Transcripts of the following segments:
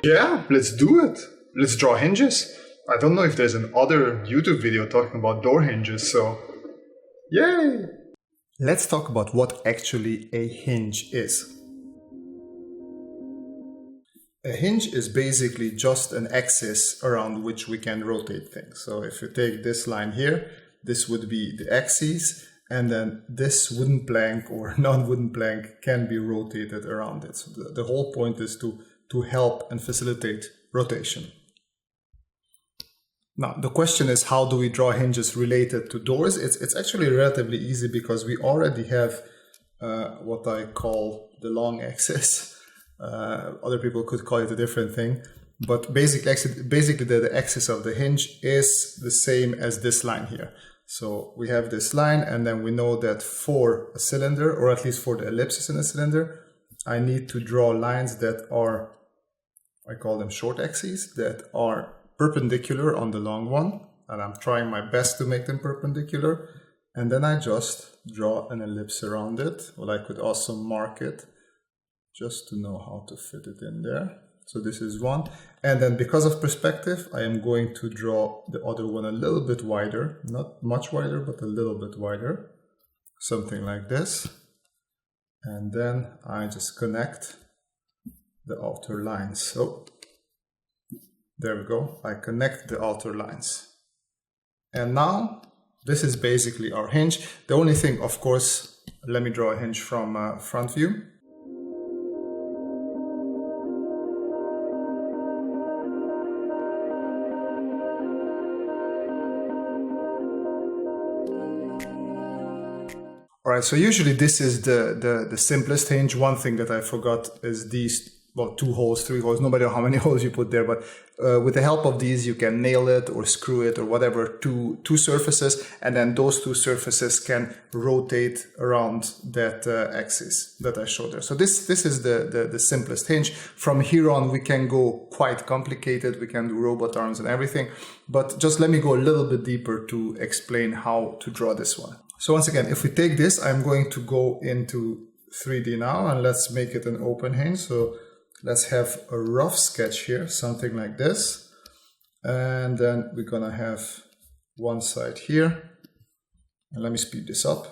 Yeah, let's do it. Let's draw hinges. I don't know if there's another YouTube video talking about door hinges, so yay! Let's talk about what actually a hinge is. A hinge is basically just an axis around which we can rotate things. So if you take this line here, this would be the axis, and then this wooden plank or non-wooden plank can be rotated around it. So the whole point is to help and facilitate rotation. Now, the question is, how do we draw hinges related to doors? It's actually relatively easy because we already have what I call the long axis. Other people could call it a different thing, but basically the axis of the hinge is the same as this line here. So we have this line, and then we know that for a cylinder, or at least for the ellipses in a cylinder, I need to draw lines that are, I call them short axes, that are perpendicular on the long one, and I'm trying my best to make them perpendicular, and then I just draw an ellipse around it. Well, I could also mark it just to know how to fit it in there. So this is one, and then because of perspective, I am going to draw the other one a little bit wider, not much wider, but a little bit wider, something like this, and then I just connect the outer lines. So there we go, I connect the outer lines. And now this is basically our hinge. The only thing, of course, let me draw a hinge from front view. Alright, so usually this is the simplest hinge. One thing that I forgot is these, well, 2 holes, 3 holes, no matter how many holes you put there, but with the help of these you can nail it or screw it or whatever to 2 surfaces, and then those 2 surfaces can rotate around that axis that I showed there. So this is the simplest hinge. From here on we can go quite complicated, we can do robot arms and everything, but just let me go a little bit deeper to explain how to draw this one. So once again, if we take this, I'm going to go into 3D now, and let's make it an open hinge. So let's have a rough sketch here, something like this. And then we're gonna have one side here. And let me speed this up.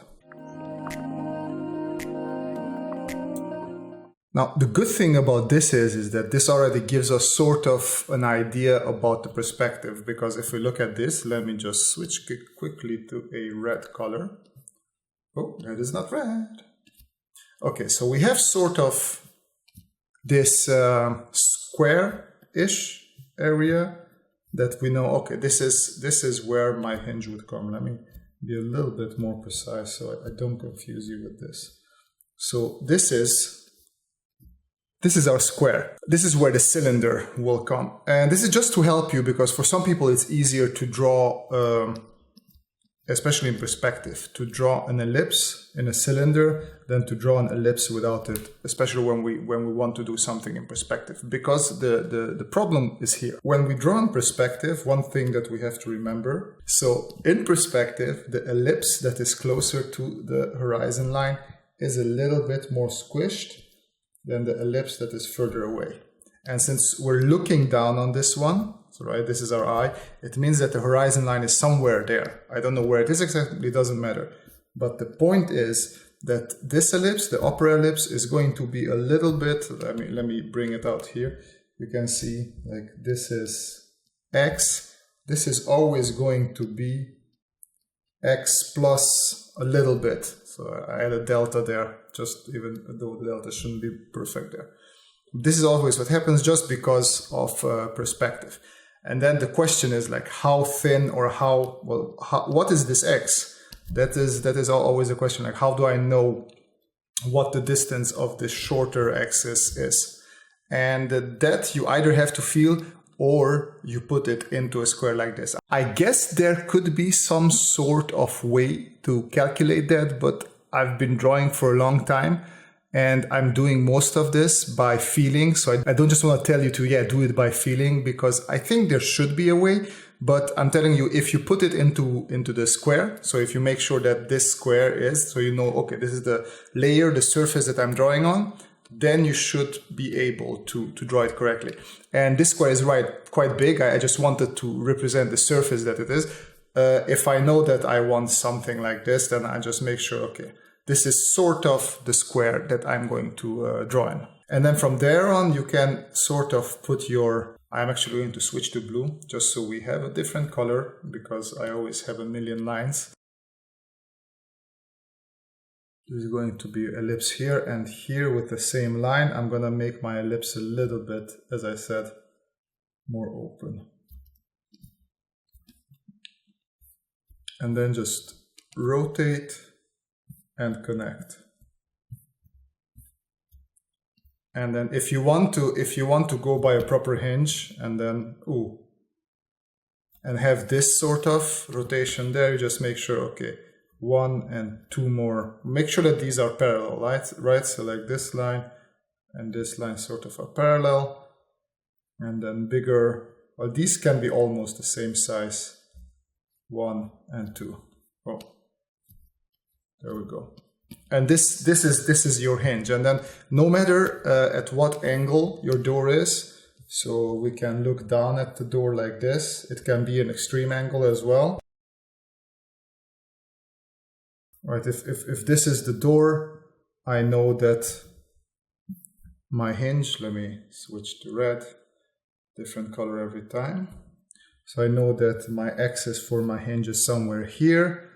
Now, the good thing about this is that this already gives us sort of an idea about the perspective, because if we look at this, let me just switch quickly to a red color. Oh, that is not red. Okay, so we have sort of this square-ish area that we know, okay, this is where my hinge would come. Let me be a little bit more precise so I don't confuse you with this. So this is our square. This is where the cylinder will come. And this is just to help you, because for some people it's easier to draw, especially in perspective, to draw an ellipse in a cylinder than to draw an ellipse without it, especially when we want to do something in perspective. Because the problem is here. When we draw in perspective, one thing that we have to remember, so in perspective, the ellipse that is closer to the horizon line is a little bit more squished than the ellipse that is further away. And since we're looking down on this one, so right, this is our eye, it means that the horizon line is somewhere there. I don't know where it is exactly, it doesn't matter. But the point is that this ellipse, the upper ellipse, is going to be a little bit, let me bring it out here. You can see, like, this is X. This is always going to be X plus a little bit. So I add a delta there, just even though the delta shouldn't be perfect there. This is always what happens just because of perspective. And then the question is, like, how thin or what is this X? That is always a question, like, how do I know what the distance of this shorter axis is? And that you either have to feel or you put it into a square like this. I guess there could be some sort of way to calculate that, but I've been drawing for a long time and I'm doing most of this by feeling. So I don't just want to tell you to, do it by feeling, because I think there should be a way, but I'm telling you, if you put it into the square, so if you make sure that this square is, so you know, okay, this is the layer, the surface that I'm drawing on, then you should be able to draw it correctly. And this square is quite big. I just wanted to represent the surface that it is. If I know that I want something like this, then I just make sure, okay, this is sort of the square that I'm going to draw in. And then from there on, you can sort of put your, I'm actually going to switch to blue just so we have a different color because I always have a million lines. There's going to be ellipse here and here with the same line. I'm going to make my ellipse a little bit, as I said, more open. And then just rotate and connect. And then if you want to go by a proper hinge and then and have this sort of rotation there, you just make sure, okay, 1 and 2 more. Make sure that these are parallel, right? So like this line and this line sort of are parallel, and then bigger. Well, these can be almost the same size. 1 and 2. Oh, there we go. And this is your hinge. And then no matter at what angle your door is, so we can look down at the door like this. It can be an extreme angle as well. Right, if this is the door, I know that my hinge, let me switch to red, different color every time. So I know that my axis for my hinge is somewhere here.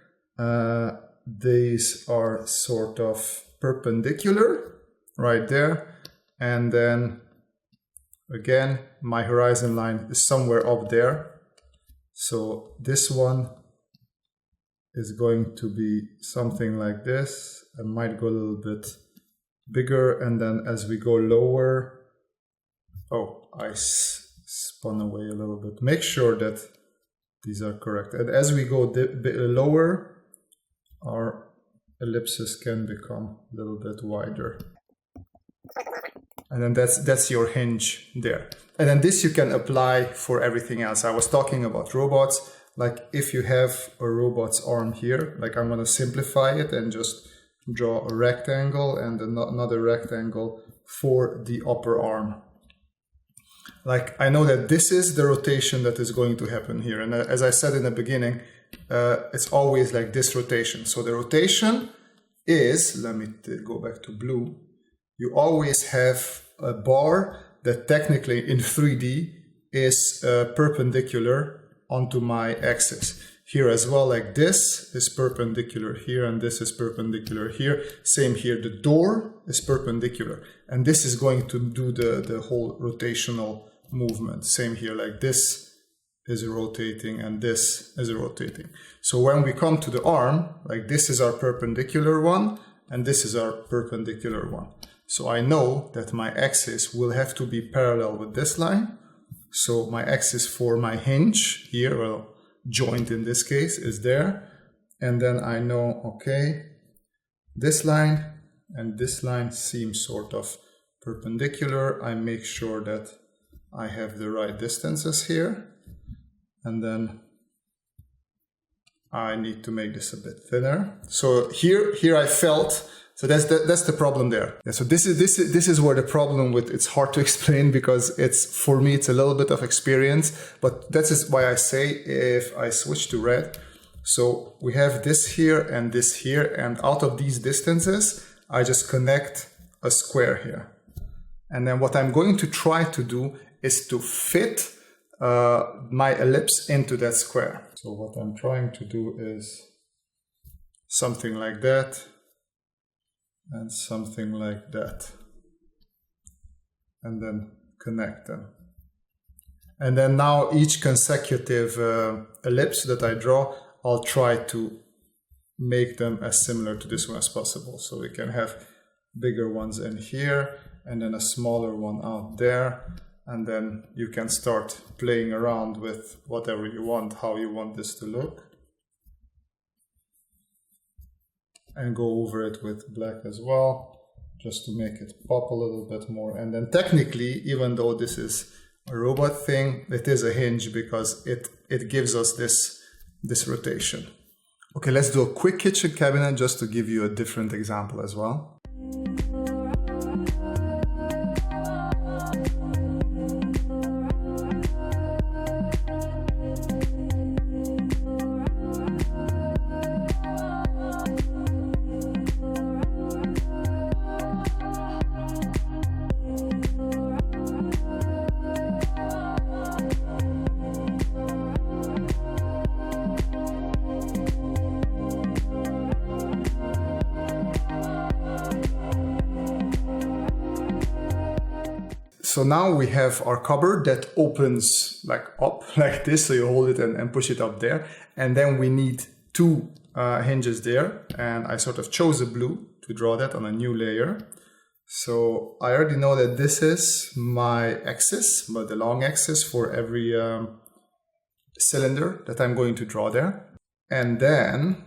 These are sort of perpendicular right there. And then again, my horizon line is somewhere up there. So this one is going to be something like this. I might go a little bit bigger, and then as we go lower, oh, I spun away a little bit. Make sure that these are correct. And as we go lower, our ellipses can become a little bit wider. And then that's your hinge there. And then this you can apply for everything else. I was talking about robots. Like if you have a robot's arm here, like I'm going to simplify it and just draw a rectangle and another rectangle for the upper arm. Like I know that this is the rotation that is going to happen here. And as I said in the beginning, it's always like this rotation. So the rotation is, let me go back to blue. You always have a bar that technically in 3D is perpendicular onto my axis. Here as well, like this is perpendicular here and this is perpendicular here. Same here, the door is perpendicular. And this is going to do the whole rotational movement. Same here, like this is rotating and this is rotating. So when we come to the arm, like this is our perpendicular one and this is our perpendicular one. So I know that my axis will have to be parallel with this line. So my axis for my hinge here, well, joint in this case, is there. And then I know, okay, this line and this line seem sort of perpendicular. I make sure that I have the right distances here. And then I need to make this a bit thinner. So here I felt. So that's the problem there. Yeah, so this is where the problem with, it's hard to explain because for me it's a little bit of experience, but that is why I say if I switch to red, so we have this here, and out of these distances, I just connect a square here. And then what I'm going to try to do is to fit my ellipse into that square. So what I'm trying to do is something like that. And something like that, and then connect them. And then now each consecutive ellipse that I draw, I'll try to make them as similar to this one as possible. So we can have bigger ones in here and then a smaller one out there. And then you can start playing around with whatever you want, how you want this to look. And go over it with black as well, just to make it pop a little bit more. And then technically, even though this is a robot thing, it is a hinge because it gives us this rotation. Okay, let's do a quick kitchen cabinet just to give you a different example as well. So now we have our cupboard that opens like up like this. So you hold it and push it up there. And then we need two hinges there. And I sort of chose a blue to draw that on a new layer. So I already know that this is my axis, but the long axis for every cylinder that I'm going to draw there. And then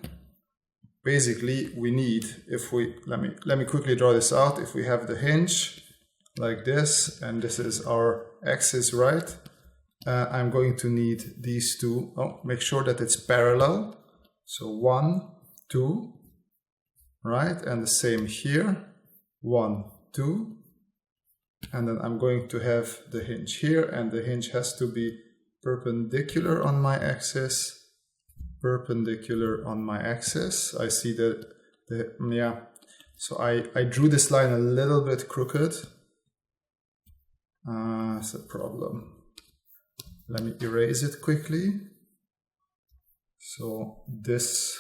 basically we need, if we, let me quickly draw this out. If we have the hinge like this, and this is our axis, right? I'm going to need these two. Oh, make sure that it's parallel. So 1, 2, right? And the same here. 1, 2, and then I'm going to have the hinge here, and the hinge has to be perpendicular on my axis, perpendicular on my axis. I see that yeah, so I drew this line a little bit crooked. That's a problem. Let me erase it quickly. So this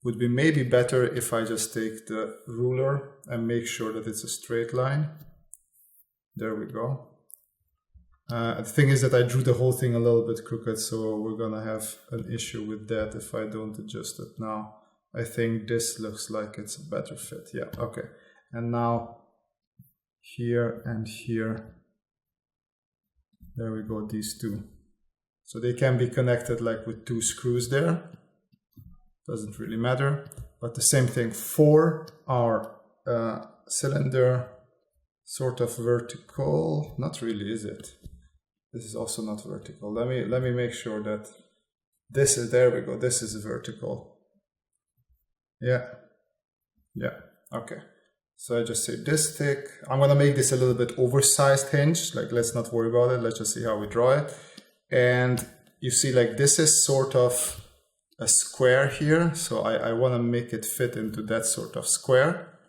would be maybe better if I just take the ruler and make sure that it's a straight line. There we go. The thing is that I drew the whole thing a little bit crooked, so we're gonna have an issue with that if I don't adjust it now. I think this looks like it's a better fit. Yeah, okay. And now here and here, there we go, these two. So they can be connected like with 2 screws there. Doesn't really matter, but the same thing for our cylinder, sort of vertical. Not really, is it? This is also not vertical. Let me make sure that this is, there we go, this is vertical. Yeah, okay. So I just say this thick. I'm gonna make this a little bit oversized hinge, like let's not worry about it, let's just see how we draw it. And you see, like this is sort of a square here, so I want to make it fit into that sort of square.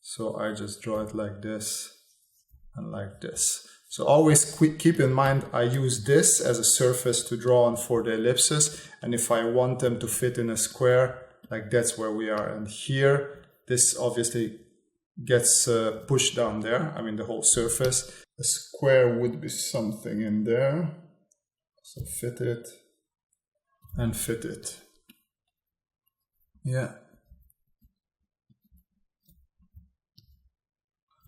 So I just draw it like this and like this. So always keep in mind, I use this as a surface to draw on for the ellipses, and if I want them to fit in a square, like that's where we are. And here, this obviously gets pushed down there, I mean the whole surface. A square would be something in there, so fit it and fit it. Yeah.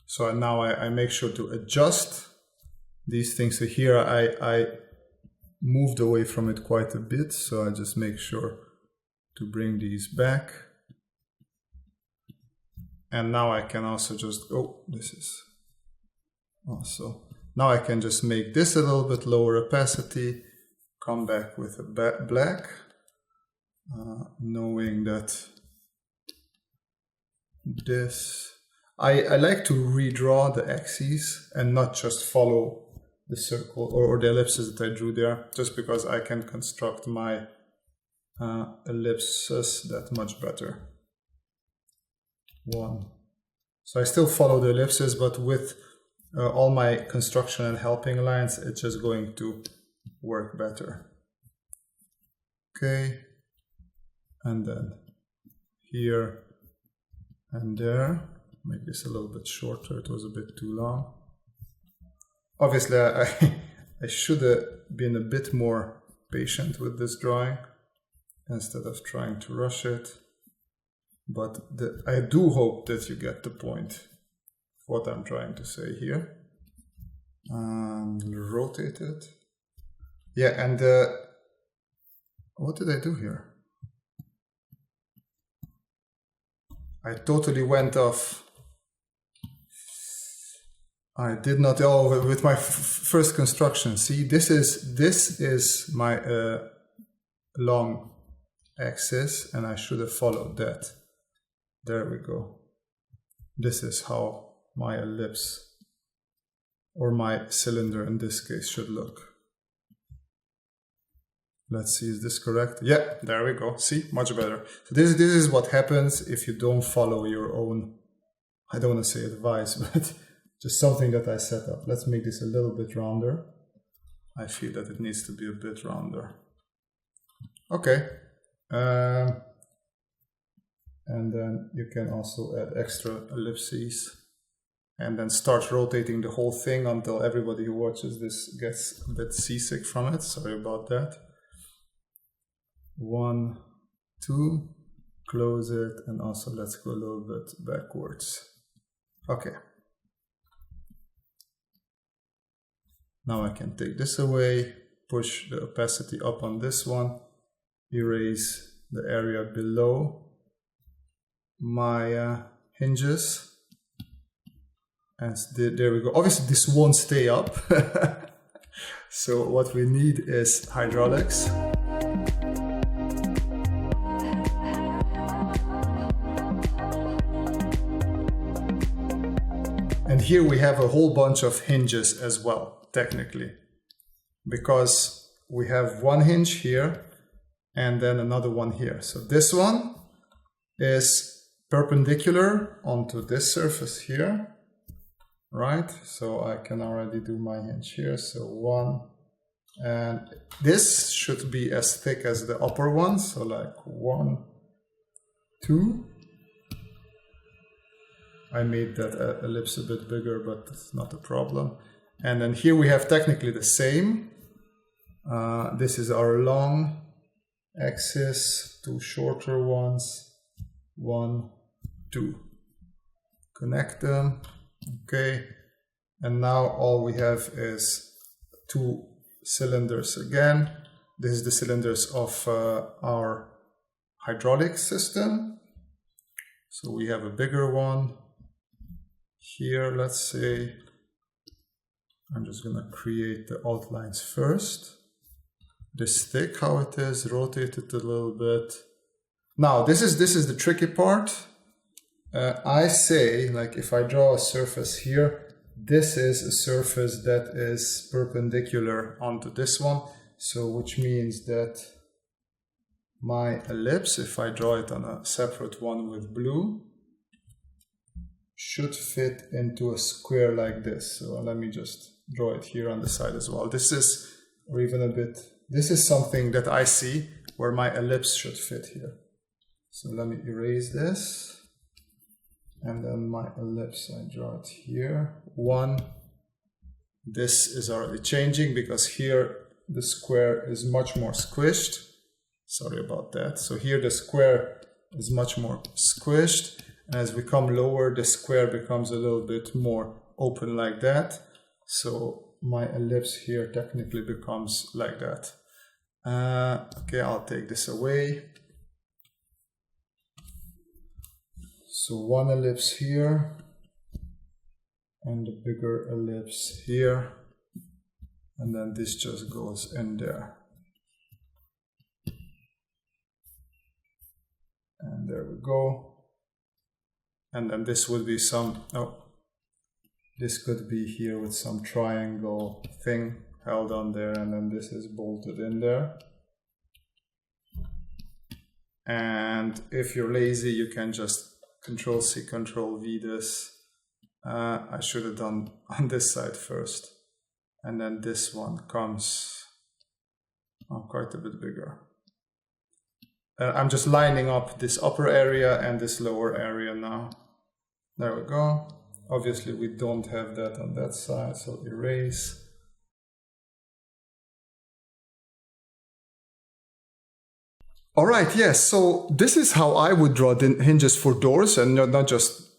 So now I make sure to adjust these things. So here I moved away from it quite a bit, so I just make sure to bring these back. And now I can also just, oh, this is also, now I can just make this a little bit lower opacity, come back with a black, knowing that this, I like to redraw the axes and not just follow the circle or the ellipses that I drew there, just because I can construct my ellipses that much better. 1. So I still follow the ellipses, but with all my construction and helping lines, it's just going to work better. Okay, and then here and there, make this a little bit shorter, it was a bit too long. Obviously I should have been a bit more patient with this drawing instead of trying to rush it, but I do hope that you get the point of what I'm trying to say here. And rotate it. Yeah, and what did I do here? I totally went off. I did not, oh, with my first construction. See, this is my long axis, and I should have followed that. There we go. This is how my ellipse, or my cylinder in this case, should look. Let's see, is this correct? Yeah, there we go. See, much better. So this is what happens if you don't follow your own, I don't want to say advice, but just something that I set up. Let's make this a little bit rounder. I feel that it needs to be a bit rounder. Okay. And then you can also add extra ellipses. and then start rotating the whole thing until everybody who watches this gets a bit seasick from it. Sorry about that. 1, 2, close it, and also let's go a little bit backwards. Okay. Now I can take this away, push the opacity up on this one, erase the area below my hinges. And there we go. Obviously this won't stay up. So what we need is hydraulics. And here we have a whole bunch of hinges as well, technically, because we have one hinge here and then another one here. So this one is perpendicular onto this surface here. Right, so I can already do my hinge here. So 1, and this should be as thick as the upper one. So like 1, 2. I made that ellipse a bit bigger, but it's not a problem. And then here we have technically the same. This is our long axis, 2 shorter ones, 1, 2. Connect them. Okay, and now all we have is 2 cylinders again. This is the cylinders of our hydraulic system. So we have a bigger one here, let's say. I'm just gonna create the outlines first. This thick, how it is, rotate it a little bit. Now this is the tricky part. I say, like, if I draw a surface here, this is a surface that is perpendicular onto this one. So which means that my ellipse, if I draw it on a separate one with blue, should fit into a square like this. So let me just draw it here on the side as well. This is, or even a bit, this is something that I see where my ellipse should fit here. So let me erase this. And then my ellipse, I draw it here. 1. This is already changing because here the square is much more squished. Sorry about that. So here the square is much more squished. And as we come lower, the square becomes a little bit more open like that. So my ellipse here technically becomes like that. Okay, I'll take this away. So 1 ellipse here, and a bigger ellipse here, and then this just goes in there. And there we go. And then this would be some, oh, this could be here with some triangle thing held on there, and then this is bolted in there. And if you're lazy, you can just Control-C, Control-V this. I should have done on this side first. And then this one comes quite a bit bigger. I'm just lining up this upper area and this lower area now. There we go. Obviously we don't have that on that side, so erase. All right, yes, so this is how I would draw the hinges for doors, and not just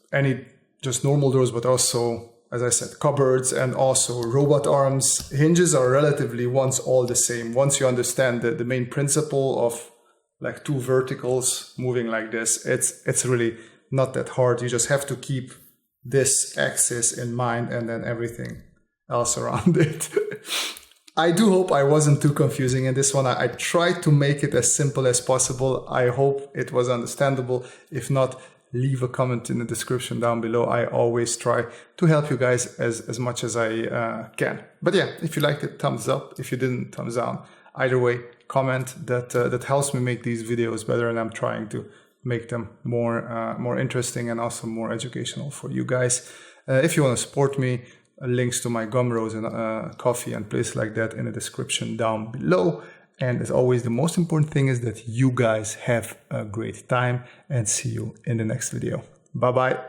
normal doors, but also, as I said, cupboards and also robot arms. Hinges are relatively once all the same. Once you understand the main principle of like 2 verticals moving like this, it's really not that hard. You just have to keep this axis in mind and then everything else around it. I do hope I wasn't too confusing in this one. I tried to make it as simple as possible. I hope it was understandable. If not, leave a comment in the description down below. I always try to help you guys as much as I can. But yeah, if you liked it, thumbs up. If you didn't, thumbs down. Either way, comment. That helps me make these videos better, and I'm trying to make them more interesting and also more educational for you guys. If you want to support me, links to my Gumroad and coffee and places like that in the description down below. And as always, the most important thing is that you guys have a great time, and see you in the next video. Bye bye.